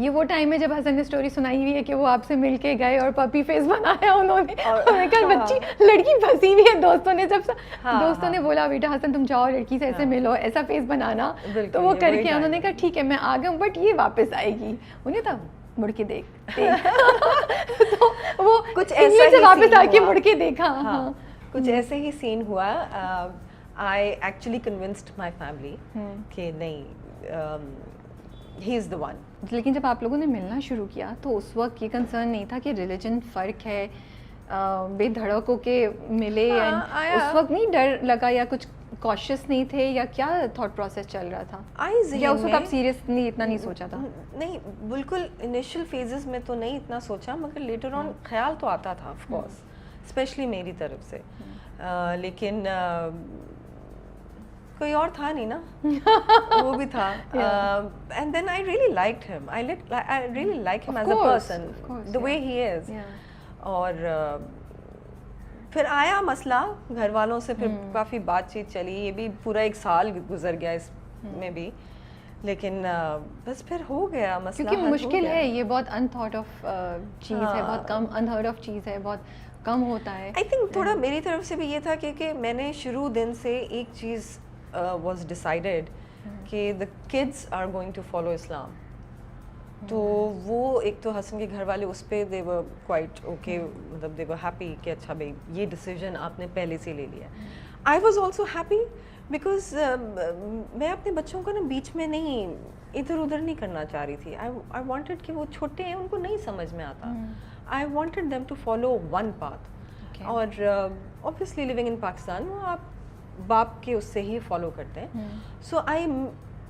یہ وہ ٹائم ہے جب حسن نے اسٹوری سنائی ہوئی ہے کہ وہ آپ سے مل کے گئے اور پپی فیس بنایا انہوں نے, اور کل بچی لڑکی پھنسی ہوئی ہے, دوستوں نے جب دوستوں نے بولا بیٹا حسن تم جاؤ لڑکی سے ایسے ملو, ایسا فیس بنانا, تو وہ کر کے انہوں نے کہا ٹھیک ہے میں آ گیا ہوں بٹ یہ واپس آئے گی. انہیں تھا مڑ کے دیکھ, تو وہ کچھ ایسے سے واپس آ کے مڑ کے دیکھا. کچھ ایسے ہی سین ہوا. I actually convinced my family کہ نہیں ہی از دا ون. لیکن جب آپ لوگوں نے ملنا شروع کیا تو اس وقت یہ کنسرن نہیں تھا کہ ریلیجن فرق ہے, بے دھڑک ہو کے ملے, اس وقت نہیں ڈر لگا یا کچھ کاشیس نہیں تھے, یا کیا تھاٹ پروسیس چل رہا تھا, یا اس وقت آپ سیریسلی اتنا نہیں سوچا تھا؟ نہیں بالکل انیشیل فیزز میں تو نہیں اتنا سوچا, مگر لیٹر آن خیال تو آتا تھا آف کورس, اسپیشلی میری طرف سے. لیکن کوئی اور تھا نہیں نا, وہ بھی تھا. And then I really liked him, I really like him as a person, the way he is. اور پھر آیا مسئلہ گھر والوں سے, پھر کافی بات چیت چلی, یہ بھی پورا 1 سال گزر گیا اس میں بھی, لیکن بس پھر ہو گیا مسئلہ. کیونکہ مشکل ہے یہ, بہت انتھاٹ آف چیز ہے, بہت کم انہرڈ آف چیز ہے, بہت کم ہوتا ہے. آئی تھنک تھوڑا میری طرف سے بھی یہ تھا کہ میں نے شروع دن سے ایک چیز was decided کہ the kids are going to follow Islam. تو وہ ایک تو حسن کے گھر والے اس پہ they were quite okay, مطلب they were happy کہ اچھا بھائی یہ ڈیسیجن آپ نے پہلے سے لے لیا. I was also happy because میں اپنے بچوں کو نا بیچ میں نہیں ادھر ادھر نہیں کرنا چاہ رہی تھی. I wanted کہ وہ چھوٹے ہیں, ان کو نہیں سمجھ میں آتا. I wanted them to follow one path. اور obviously living in Pakistan وہ آپ باپ کے اس سے ہی فالو کرتے ہیں. So I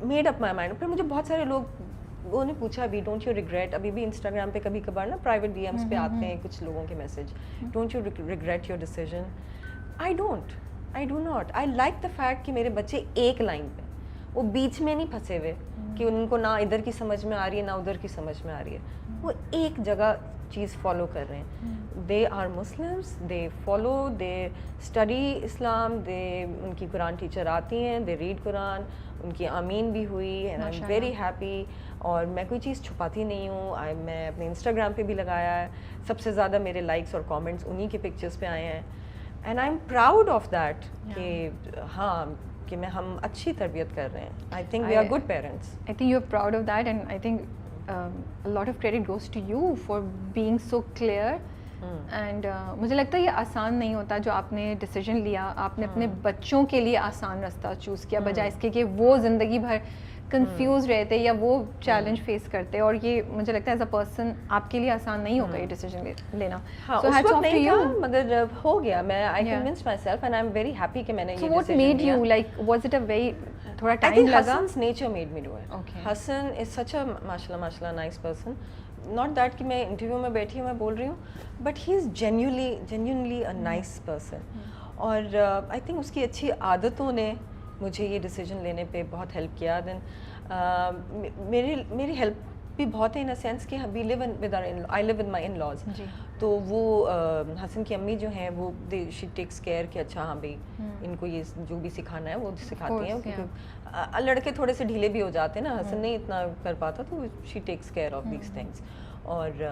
made up my mind. پھر مجھے بہت سارے لوگ انہوں نے پوچھا بھی ڈونٹ یو ریگریٹ, ابھی بھی انسٹاگرام پہ کبھی کبھار نا پرائیویٹ ڈی ایمس پہ آتے ہیں کچھ لوگوں کے message, don't you regret your decision. I do not. I like the fact کہ میرے بچے ایک لائن پہ, وہ بیچ میں نہیں پھنسے ہوئے کہ ان کو نہ ادھر کی سمجھ میں آ رہی ہے نہ ادھر کی سمجھ میں آ رہی ہے, وہ ایک جگہ چیز فالو کر رہے ہیں. They are Muslims, they follow, they study Islam, they ان کی قرآن ٹیچر آتی ہیں, دے ریڈ قرآن, ان کی آمین بھی ہوئی, and I am very happy. اور میں کوئی چیز چھپاتی نہیں ہوں. میں اپنے انسٹاگرام پہ بھی لگایا ہے, سب سے زیادہ میرے لائکس اور کامنٹس انہیں کے پکچرس پہ آئے ہیں, and I am proud of that کہ ہاں کہ ہم اچھی تربیت کر رہے ہیں. I think we are good parents. I think you are proud of that, and I think a lot of credit goes to you for being so clear. And مجھے لگتا ہے یہ آسان نہیں ہوتا جو آپ نے ڈیسیجن لیا, آپ نے اپنے بچوں کے لیے آسان رستہ چوز کیا بجائے اس کے کہ وہ زندگی بھر کنفیوز رہتے یا وہ چیلنج فیس کرتے, اور یہ مجھے لگتا ہے ایز اے پرسن آپ کے لیے آسان نہیں ہوگا یہ ڈیسیجن لینا. مگر ہو گیا, میں I convinced myself and I am very happy کہ میں نے یہ decision. What made you like, was it a very تھوڑا ٹائم لگا؟ Hassan's nature made me do it. Hassan is such a mashallah nice person. Not that کہ میں interview میں بیٹھی ہوں میں بول رہی ہوں, but he is genuinely a nice person. اور I think اس کی اچھی عادتوں نے مجھے یہ ڈیسیجن لینے پہ بہت ہیلپ کیا. دین میری ہیلپ بھی بہت ہے ان اے سینس کہ we live with I live with my in-laws. تو وہ حسن کی امی جو ہیں وہ شی ٹیکس کیئر کہ اچھا ہاں بھائی ان کو یہ جو بھی سکھانا ہے وہ سکھاتی ہیں, کیونکہ لڑکے تھوڑے سے ڈھیلے بھی ہو جاتے ہیں نا, حسن نہیں اتنا کر پاتا, تو she takes care of these things. اور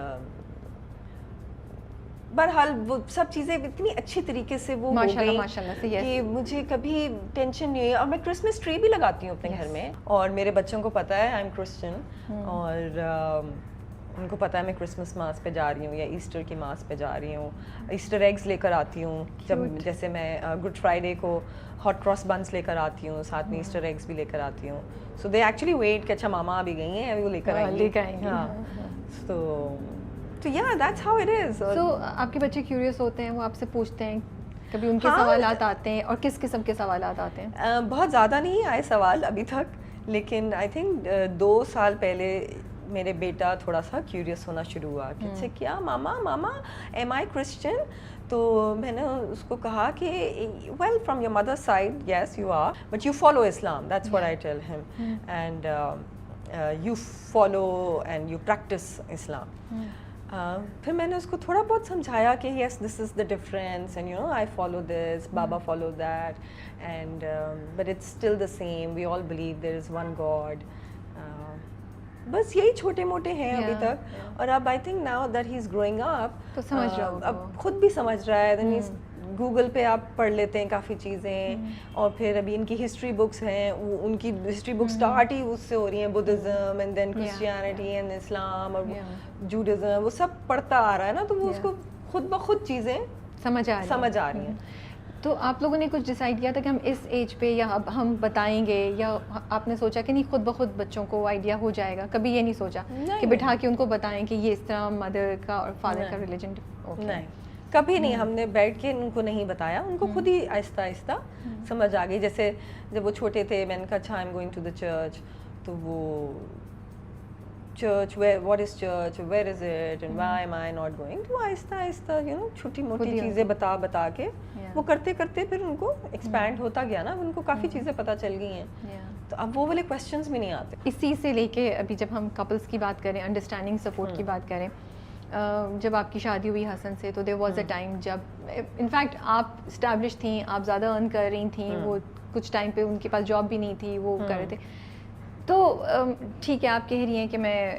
بہرحال وہ سب چیزیں اتنی اچھی طریقے سے وہ ہو گئی کہ مجھے کبھی ٹینشن نہیں ہے. اور میں کرسمس ٹری بھی لگاتی ہوں اپنے گھر میں, اور میرے بچوں کو پتہ ہے آئی ایم کرسچن, اور ان کو پتہ ہے میں کرسمس ماس پہ جا رہی ہوں یا ایسٹر کی ماس پہ جا رہی ہوں. ایسٹر ایگز لے کر آتی ہوں, جب جیسے میں گڈ فرائیڈے کو ہاٹ کراس بنس لے کر آتی ہوں, ساتھ میں ایسٹر ایگز بھی لے کر آتی ہوں. سو دے ایکچولی ویٹ کہ اچھا ماما ابھی گئی ہیں وہ لے کر آئیں گی. ہاں, تو yeah, that's how it is. So آپ کے بچے کیوریس ہوتے ہیں, وہ آپ سے پوچھتے ہیں, کبھی ان کے سوالات آتے ہیں, اور کس قسم کے سوالات آتے ہیں؟ بہت زیادہ نہیں آئے سوال ابھی تک, لیکن آئی تھنک 2 سال پہلے میرے بیٹا تھوڑا سا کیوریس ہونا شروع ہوا کہ اچھا کیا ماما ایم آئی کرسچن. تو میں نے اس کو کہا کہ well from your mother side yes you are, but you follow Islam, that's what I tell him, and you follow and you practice Islam. پھر میں نے اس کو تھوڑا بہت سمجھایا کہ yes this is the difference, and you know I follow this, بابا follow that, and but it's still the same, we all believe there is one God. بس یہی چھوٹے موٹے ہیں ابھی تک. اور اب I think now that he is growing up تو سمجھ رہا ہوگا, اب خود بھی سمجھ رہا ہے. گوگل پہ آپ پڑھ لیتے ہیں کافی چیزیں, اور پھر ابھی ان کی ہسٹری بکس ہیں, ان کی ہسٹری بک اسٹارٹ ہی اس سے ہو رہی ہیں, Buddhism and then Christianity and Islam اور جوڈازم, وہ سب پڑھتا آ رہا ہے نا, تو وہ اس کو خود بخود چیزیں سمجھ آ رہی ہیں. تو آپ لوگوں نے کچھ ڈیسائیڈ کیا تھا کہ ہم اس ایج پہ یا اب ہم بتائیں گے, یا آپ نے سوچا کہ نہیں خود بخود بچوں کو آئیڈیا ہو جائے گا؟ کبھی یہ نہیں سوچا کہ بٹھا کے ان کو بتائیں کہ یہ اس طرح مدر کا اور فادر کا ریلیجن؟ نہیں, کبھی نہیں. ہم نے بیٹھ کے ان کو نہیں بتایا, ان کو خود ہی آہستہ آہستہ سمجھ آ گئی. جیسے جب وہ چھوٹے تھے میں نے کہا اچھا I am going to the church, تو وہ church what is church, where is it and why am I not going, تو آہستہ آہستہ چھوٹی موٹی چیزیں بتا کے وہ کرتے کرتے پھر ان کو ایکسپینڈ ہوتا گیا نا, ان کو کافی چیزیں پتہ چل گئی ہیں, تو اب وہ والے کویسچنس بھی نہیں آتے. اسی سے لے کے ابھی جب ہم کپلس کی بات کریں, انڈرسٹینڈنگ سپورٹ کی بات کریں, جب آپ کی شادی ہوئی حسن سے تو دیر واز اے ٹائم جب انفیکٹ آپ اسٹیبلش تھیں, آپ زیادہ ارن کر رہی تھیں, وہ کچھ ٹائم پہ ان کے پاس جاب بھی نہیں تھی, وہ کر رہے تھے. تو ٹھیک ہے آپ کہہ رہی ہیں کہ میں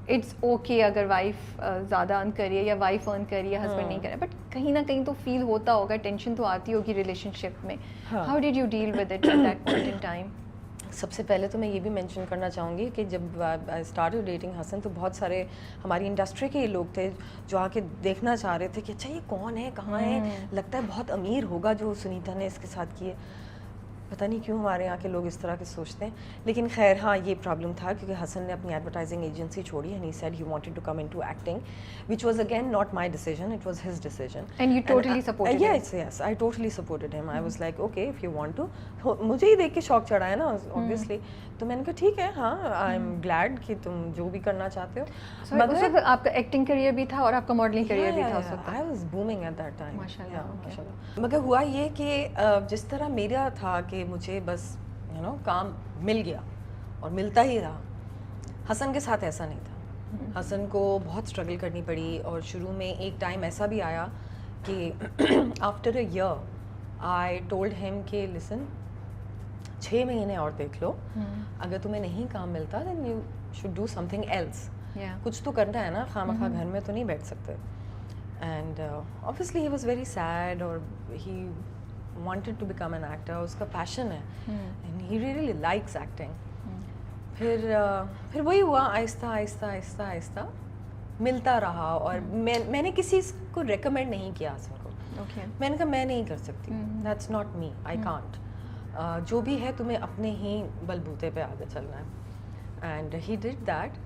اٹس اوکے اگر وائف زیادہ ارن کر رہی ہے یا وائف ارن کر رہی ہے, ہسبینڈ نہیں کر رہا, بٹ کہیں نہ کہیں تو فیل ہوتا ہوگا, ٹینشن تو آتی ہوگی ریلیشن شپ میں. How did you deal with it at that point in time? سب سے پہلے تو میں یہ بھی مینشن کرنا چاہوں گی کہ جب آئی اسٹارٹڈ ڈیٹنگ حسن تو بہت سارے ہماری انڈسٹری کے لوگ تھے جو آ کے دیکھنا چاہ رہے تھے کہ اچھا یہ کون ہے, کہاں ہے, لگتا ہے بہت امیر ہوگا جو سنیتا نے اس کے ساتھ کی ہے. پتہ نہیں کیوں ہمارے یہاں کے لوگ اس طرح کے سوچتے ہیں, لیکن خیر ہاں یہ پرابلم تھا کیونکہ حسن نے اپنی ایڈورٹائزنگ ایجنسی چھوڑی, and he said he wanted to come into acting, which was again not my decision, it was his decision. And you totally supported him? Yes, I totally supported him. I was like, okay, if you want to. مجھے ہی دیکھ کے شوق چڑھا ہے نا obviously, تو میں نے کہا ٹھیک ہے, ہاں آئی ایم گلیڈ کہ تم جو بھی کرنا چاہتے ہو. مگر آپ کا ایکٹنگ کریئر بھی تھا اور آپ کا ماڈلنگ کریئر بھی تھا اس وقت. I was booming at that time. ماشاءاللہ. مگر ہوا یہ کہ جس طرح میرا تھا کہ مجھے بس کام مل گیا اور ملتا ہی رہا, حسن کے ساتھ ایسا نہیں تھا. حسن کو بہت اسٹرگل کرنی پڑی, اور شروع میں ایک ٹائم ایسا بھی آیا کہ after a year I told him کہ لسن 6 مہینے اور دیکھ لو, اگر تمہیں نہیں کام ملتا then you should do something else, کچھ تو کرنا ہے نا, خواہ گھر میں تو نہیں بیٹھ سکتے. And obviously he was very sad, اور he wanted to become an actor, اس کا پیشن ہے, and he really likes acting. پھر وہی ہوا, آہستہ آہستہ آہستہ آہستہ ملتا رہا, اور میں نے کسی کو ریکمینڈ نہیں کیا حسن کو. میں نے کہا میں نہیں کر سکتی, that's not me, I can't. جو بھی ہے تمہیں اپنے ہی بلبوتے پہ آگے چلنا ہے, اینڈ ہی ڈڈ دیٹ.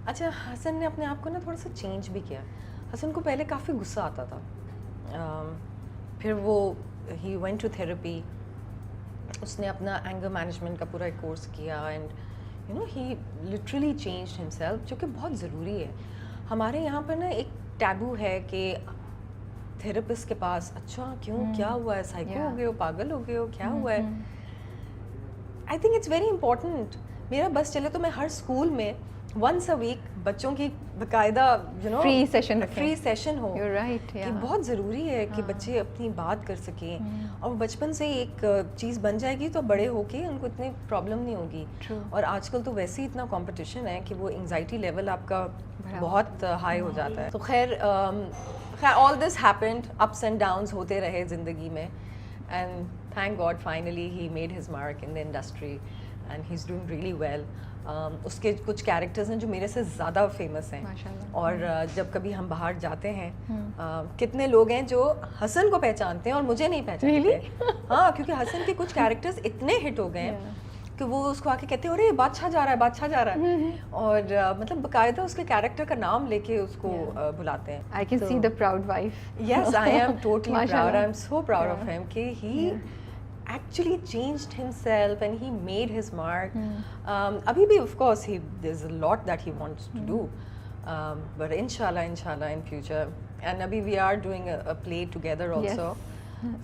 اچھا حسن نے اپنے آپ کو نا تھوڑا سا چینج بھی کیا. حسن کو پہلے کافی غصہ آتا تھا, پھر وہ he went to therapy, اس نے اپنا اینگر مینجمنٹ کا پورا ایک کورس کیا, and he literally changed himself, جو کہ بہت ضروری ہے. ہمارے یہاں پر نا ایک ٹیبو ہے کہ تھراپسٹ کے پاس, اچھا کیوں, کیا ہوا ہے, سائیکو ہو گئے ہو, پاگل ہو گئے ہو, کیا ہوا ہے. I think it's very important. میرا بس چلے تو میں ہر اسکول میں ونس اے ویک بچوں کی باقاعدہ فری سیشن ہو, کہ بہت ضروری ہے کہ بچے اپنی بات کر سکیں, اور بچپن سے ایک چیز بن جائے گی تو بڑے ہو کے ان کو اتنی پرابلم نہیں ہوگی. اور آج کل تو ویسے ہی اتنا کمپٹیشن ہے کہ وہ انگزائٹی لیول آپ کا بہت ہائی ہو جاتا ہے. تو خیر all this happened, ups and downs ہوتے رہے زندگی میں, and thank God finally he made his mark in the industry, and he is doing really well. اس کے کچھ کیریکٹرز ہیں جو میرے سے زیادہ فیمس ہیں, اور جب کبھی ہم باہر جاتے ہیں, کتنے لوگ ہیں جو حسن کو پہچانتے ہیں اور مجھے نہیں پہچانتے. ہاں, کیونکہ حسن کے کچھ کیریکٹرز اتنے ہٹ ہو گئے ہیں کہ وہ اس کو آ کے کہتے ہیں ارے بادشاہ جا رہا ہے, بادشاہ جا رہا ہے, اور مطلب باقاعدہ اس کے کیریکٹر کا نام لے کے اس کو بلاتے ہیں. I can see the proud wife. Yes, I am totally proud. I am so proud of him کہ he actually changed himself and he made his mark. Abhi bhi of course there's a lot that he wants to do, but inshallah in future, and abhi we are doing a play together also.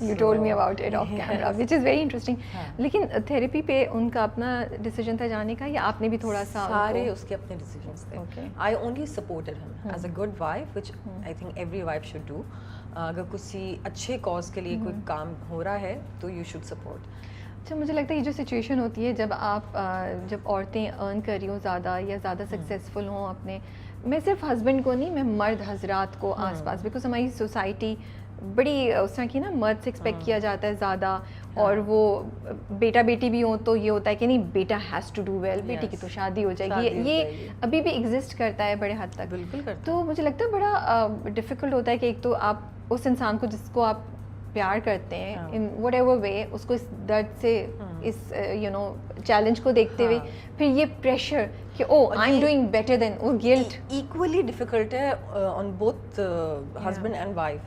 You told me about it off camera, which is very interesting. لیکن therapy پہ ان کا اپنا decision تھا جانے کا, یا آپ نے بھی تھوڑا سا؟ سارے اس کے اپنے decisions تھے. I only supported him as a good wife, which I think every wife should do. اگر کسی اچھے کاز کے لیے کوئی کام ہو رہا ہے تو یو شوڈ سپورٹ. اچھا مجھے لگتا ہے یہ جو سچویشن ہوتی ہے جب آپ جب عورتیں ارن کر رہی ہوں زیادہ یا زیادہ سکسیزفل ہوں اپنے، میں صرف ہسبینڈ کو نہیں، میں مرد حضرات کو آس پاس، بیکاز ہماری سوسائٹی بڑی اس طرح کی نا، مرد سے ایکسپیکٹ کیا جاتا ہے زیادہ، اور وہ بیٹا بیٹی بھی ہوں تو یہ ہوتا ہے کہ نہیں بیٹا ہیز ٹو ڈو ویل، بیٹی کی تو شادی ہو جائے گی، یہ ابھی بھی ایگزسٹ کرتا ہے بڑے حد تک. بالکل. تو مجھے لگتا ہے بڑا ڈیفیکلٹ ہوتا ہے کہ ایک تو آپ اس انسان کو جس کو آپ پیار کرتے ہیں ان وٹ ایور وے، اس کو اس درد سے، اس چیلنج کو دیکھتے ہوئے پھر یہ پریشر کہ oh I am doing better than, وہ گلٹ ایکولی ڈیفیکلٹ ہے on both husband and wife.